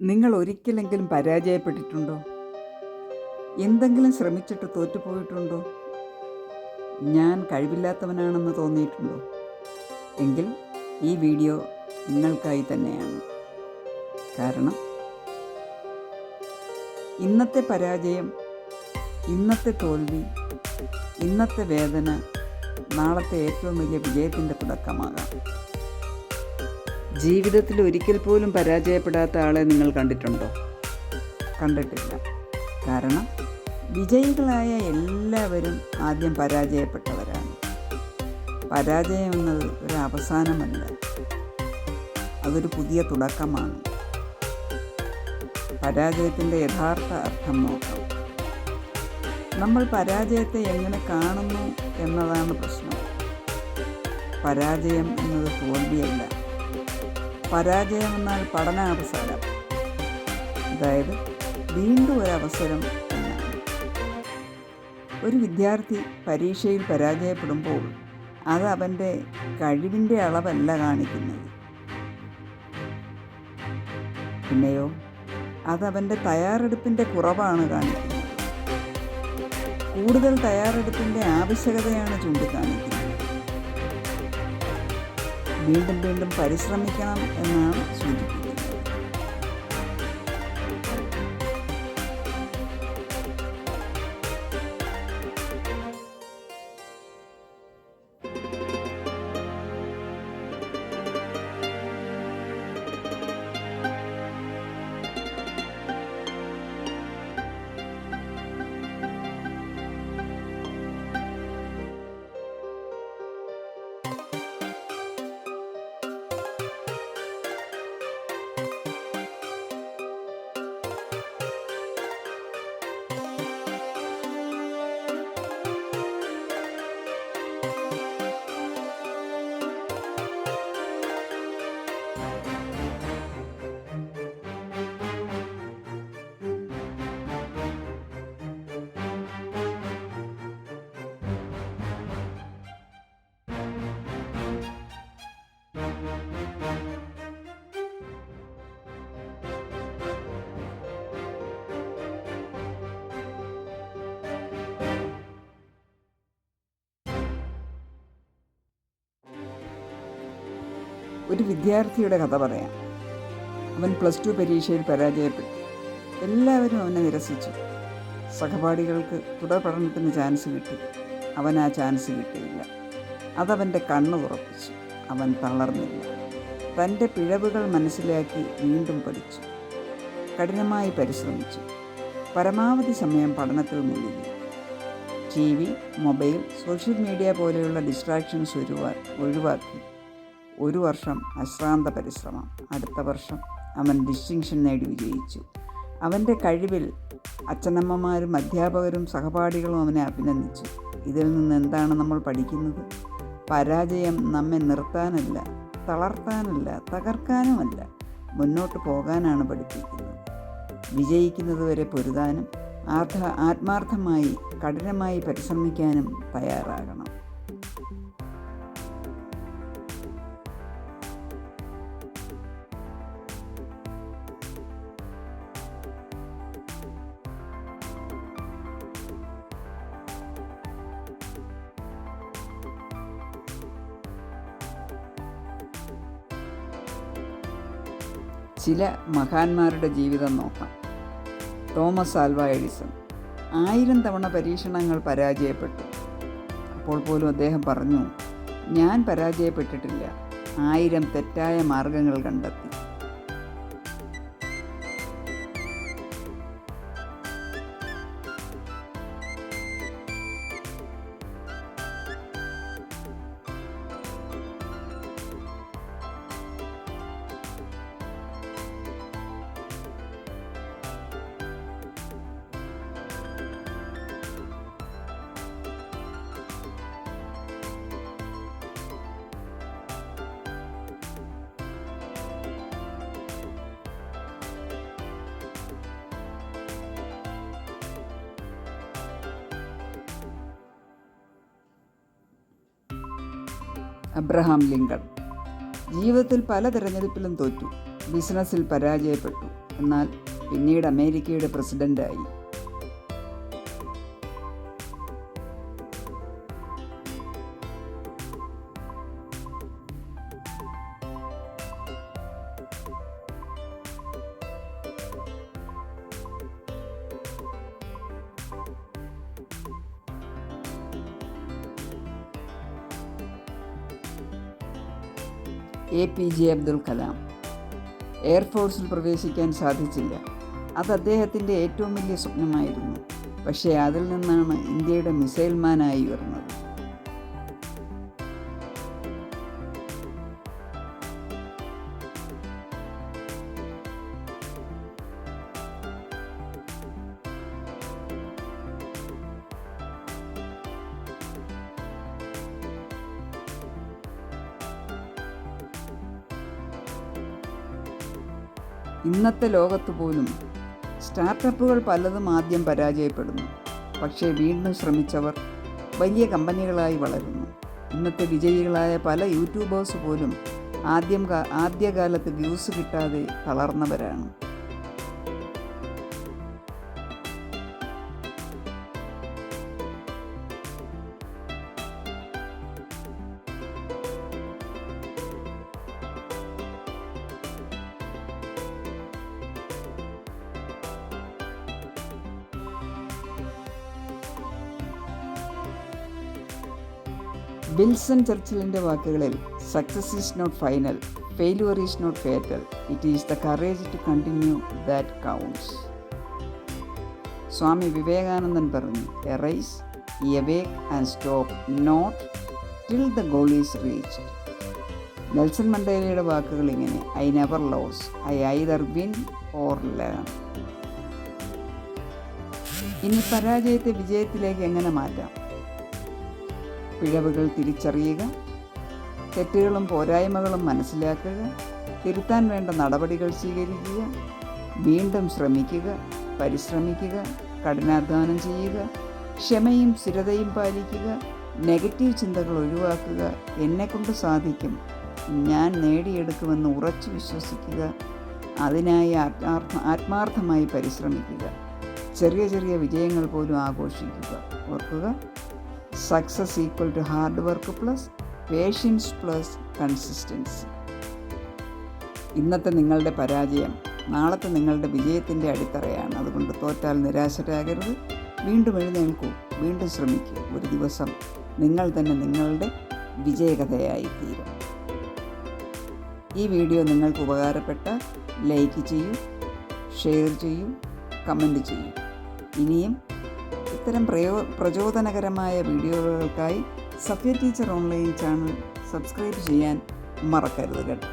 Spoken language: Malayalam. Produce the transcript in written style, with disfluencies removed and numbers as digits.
നിങ്ങൾ ഒരിക്കലെങ്കിലും പരാജയപ്പെട്ടിട്ടുണ്ടോ? എന്തെങ്കിലും ശ്രമിച്ചിട്ട് തോറ്റുപോയിട്ടുണ്ടോ? ഞാൻ കഴിവില്ലാത്തവനാണെന്ന് തോന്നിയിട്ടുണ്ടോ? എങ്കിൽ ഈ വീഡിയോ നിങ്ങൾക്കായി തന്നെയാണ്. കാരണം ഇന്നത്തെ പരാജയം, ഇന്നത്തെ തോൽവി, ഇന്നത്തെ വേദന നാളത്തെ ഏറ്റവും വലിയ വിജയത്തിൻ്റെ തുടക്കമാകാം. ജീവിതത്തിൽ ഒരിക്കൽ പോലും പരാജയപ്പെടാത്ത ആളെ നിങ്ങൾ കണ്ടിട്ടുണ്ടോ? കണ്ടിട്ടില്ല. കാരണം വിജയികളായ എല്ലാവരും ആദ്യം പരാജയപ്പെട്ടവരാണ്. പരാജയം എന്നത് ഒരു അവസാനമല്ല, അതൊരു പുതിയ തുടക്കമാണ്. പരാജയത്തിൻ്റെ യഥാർത്ഥ അർത്ഥം നോക്കാം. നമ്മൾ പരാജയത്തെ എങ്ങനെ കാണുന്നു എന്നതാണ് പ്രശ്നം. പരാജയം എന്നത് തോൽവിയല്ല. പരാജയം എന്നാൽ പഠനാവസരം, അതായത് വീണ്ടും ഒരവസരം എന്നാണ്. ഒരു വിദ്യാർത്ഥി പരീക്ഷയിൽ പരാജയപ്പെടുമ്പോൾ അത് അവൻ്റെ കഴിവിൻ്റെ അളവല്ല കാണിക്കുന്നത്. പിന്നെയോ അതവൻ്റെ തയ്യാറെടുപ്പിൻ്റെ കുറവാണ് കാണിക്കുന്നത്. കൂടുതൽ തയ്യാറെടുപ്പിൻ്റെ ആവശ്യകതയാണ് ചൂണ്ടിക്കാണിക്കുന്നത്. വീണ്ടും വീണ്ടും പരിശ്രമിക്കണം എന്നാണ് സൂചിപ്പിക്കുന്നത്. ഒരു വിദ്യാർത്ഥിയുടെ കഥ പറയാം. അവൻ +2 പരീക്ഷയിൽ പരാജയപ്പെട്ടു. എല്ലാവരും അവനെ നിരസിച്ചു. സഹപാഠികൾക്ക് തുടർ പഠനത്തിന് ചാൻസ് കിട്ടി. അവൻ ആ ചാൻസ് കിട്ടിയില്ല. അതവൻ്റെ കണ്ണ് തുറപ്പിച്ചു. അവൻ തളർന്നില്ല. തൻ്റെ പിഴവുകൾ മനസ്സിലാക്കി വീണ്ടും പഠിച്ചു. കഠിനമായി പരിശ്രമിച്ചു. പരമാവധി സമയം പഠനത്തിൽ മുഴുകി. TV, മൊബൈൽ, സോഷ്യൽ മീഡിയ പോലെയുള്ള ഡിസ്ട്രാക്ഷൻസ് ഒഴിവാക്കി. 1 വർഷം അശ്രാന്ത പരിശ്രമം. അടുത്ത വർഷം അവൻ ഡിസ്റ്റിങ്ഷൻ നേടി വിജയിച്ചു. അവൻ്റെ കഴിവിൽ അച്ഛനമ്മമാരും അധ്യാപകരും സഹപാഠികളും അവനെ അഭിനന്ദിച്ചു. ഇതിൽ നിന്ന് എന്താണ് നമ്മൾ പഠിക്കുന്നത്? പരാജയം നമ്മെ നിർത്താനല്ല, തളർത്താനല്ല, തകർക്കാനുമല്ല, മുന്നോട്ട് പോകാനാണ് പഠിപ്പിക്കുന്നത്. വിജയിക്കുന്നതുവരെ പൊരുതാനും ആത്മാർത്ഥമായി കഠിനമായി പരിശ്രമിക്കാനും തയ്യാറാകണം. ചില മഹാന്മാരുടെ ജീവിതം നോക്കാം. തോമസ് ആൽവ എഡിസൺ 1000 തവണ പരീക്ഷണങ്ങൾ പരാജയപ്പെട്ടു. അപ്പോൾ പോലും അദ്ദേഹം പറഞ്ഞു, ഞാൻ പരാജയപ്പെട്ടിട്ടില്ല, 1000 തെറ്റായ മാർഗങ്ങൾ കണ്ടെത്തി. അബ്രഹാം ലിങ്കൺ ജീവിതത്തിൽ പല തിരഞ്ഞെടുപ്പിലും തോറ്റു. ബിസിനസ്സിൽ പരാജയപ്പെട്ടു. എന്നാൽ പിന്നീട് അമേരിക്കയുടെ പ്രസിഡൻ്റായി. APJ അബ്ദുൽ കലാം. എയർഫോഴ്സിൽ പ്രവേശിക്കാൻ സാധിച്ചില്ല. അത് അദ്ദേഹത്തിൻ്റെ ഏറ്റവും വലിയ സ്വപ്നമായിരുന്നു. പക്ഷേ അതിൽ നിന്നാണ് ഇന്ത്യയുടെ മിസൈൽ മാനായി വരുന്നത്. ഇന്നത്തെ ലോകത്ത് പോലും സ്റ്റാർട്ടപ്പുകൾ പലതും ആദ്യം പരാജയപ്പെടുന്നു. പക്ഷേ വീണ്ടും ശ്രമിച്ചവർ വലിയ കമ്പനികളായി വളരുന്നു. ഇന്നത്തെ വിജയികളായ പല യൂട്യൂബേഴ്സ് പോലും ആദ്യകാലത്ത് വ്യൂസ് കിട്ടാതെ തളർന്നവരാണ്. വിൽസൺ ചർച്ചിലിൻ്റെ വാക്കുകളിൽ success is not final, failure is not fatal, it is the courage to continue that counts. Swami Vivekanandan പറഞ്ഞു, arise, awake and stop not till the goal is reached. Nelson മണ്ടേലയുടെ വാക്കുകൾ ഇങ്ങനെ, I never lose, I either win or learn. ഇനി പരാജയത്തെ വിജയത്തിലേക്ക് എങ്ങനെ മാറ്റാം? പിഴവുകൾ തിരിച്ചറിയുക, തെറ്റുകളും പോരായ്മകളും മനസ്സിലാക്കുക, തിരുത്താൻ വേണ്ട നടപടികൾ സ്വീകരിക്കുക, വീണ്ടും ശ്രമിക്കുക, പരിശ്രമിക്കുക, കഠിനാധ്വാനം ചെയ്യുക, ക്ഷമയും സ്ഥിരതയും പാലിക്കുക, നെഗറ്റീവ് ചിന്തകൾ ഒഴിവാക്കുക, എന്നെക്കൊണ്ട് സാധിക്കും, ഞാൻ നേടിയെടുക്കുമെന്ന് ഉറച്ചു വിശ്വസിക്കുക, അതിനായി ആത്മാർത്ഥമായി പരിശ്രമിക്കുക, ചെറിയ ചെറിയ വിജയങ്ങൾ പോലും ആഘോഷിക്കുക. ഓർക്കുക, success equal to hard work plus patience plus consistency. ഇന്നത്തെ നിങ്ങളുടെ പരാജയം നാളത്തെ നിങ്ങളുടെ വിജയത്തിൻ്റെ അടിത്തറയാണ്. അതുകൊണ്ട് തോറ്റാൽ നിരാശരാകരുത്, വീണ്ടും എഴുന്നേൽക്കൂ, വീണ്ടും ശ്രമിക്കൂ. ഒരു ദിവസം നിങ്ങൾ തന്നെ നിങ്ങളുടെ വിജയകഥയായി തീരും. ഈ വീഡിയോ നിങ്ങൾക്ക് ഉപകാരപ്പെട്ട ലൈക്ക് ചെയ്യൂ, ഷെയർ ചെയ്യൂ, കമൻറ്റ് ചെയ്യൂ. ഇനിയും ഇത്തരം പ്രചോദനകരമായ വീഡിയോകൾക്കായി സഫ്യ ടീച്ചർ ഓൺലൈൻ ചാനൽ സബ്സ്ക്രൈബ് ചെയ്യാൻ മറക്കരുത് കേട്ടോ.